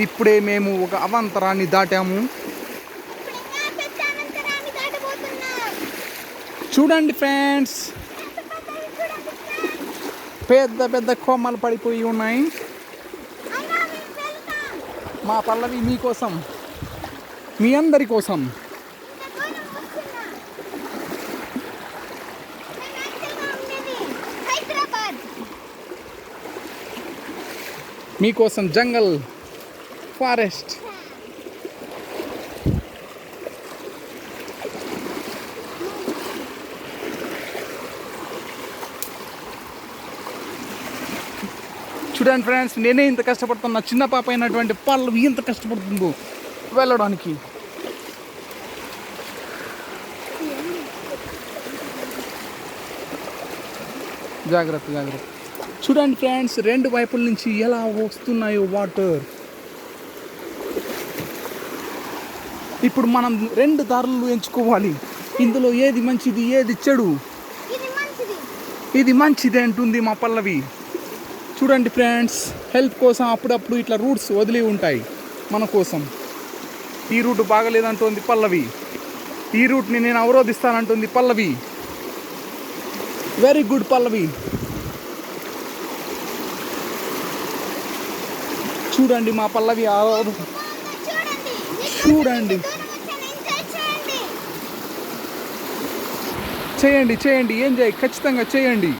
ఇప్పుడే మేము ఒక అవాంతరాన్ని దాటాము. చూడండి ఫ్రెండ్స్, పెద్ద పెద్ద కొమ్మలు పడిపోయి ఉన్నాయి. మా పల్లవి మీకోసం, మీ అందరి కోసం. మీకోసం జంగల్ ఫారెస్ట్. చూడండి ఫ్రెండ్స్, నేనే ఇంత కష్టపడుతున్నా, చిన్న పాప అయినటువంటి పల్లవి ఇంత కష్టపడుతుందో వెళ్ళడానికి. జాగ్రత్త జాగ్రత్త. చూడండి ఫ్రెండ్స్, రెండు వైపుల నుంచి ఎలా వస్తున్నాయో వాటర్. ఇప్పుడు మనం రెండు దారులు ఎంచుకోవాలి. ఇందులో ఏది మంచిది, ఏది చెడు. ఇది మంచిది అంటుంది మా పల్లవి. చూడండి ఫ్రెండ్స్, హెల్ప్ కోసం అప్పుడప్పుడు ఇట్లా రూట్స్ వదిలి ఉంటాయి మన కోసం. ఈ రూట్ బాగలేదంటుంది పల్లవి, ఈ రూట్ని నేను అవరోధిస్తానంటుంది పల్లవి. వెరీ గుడ్ పల్లవి. చూడండి మా పల్లవి చూడండి. చేయండి చేయండి, ఏం చేయండి, ఖచ్చితంగా చేయండి.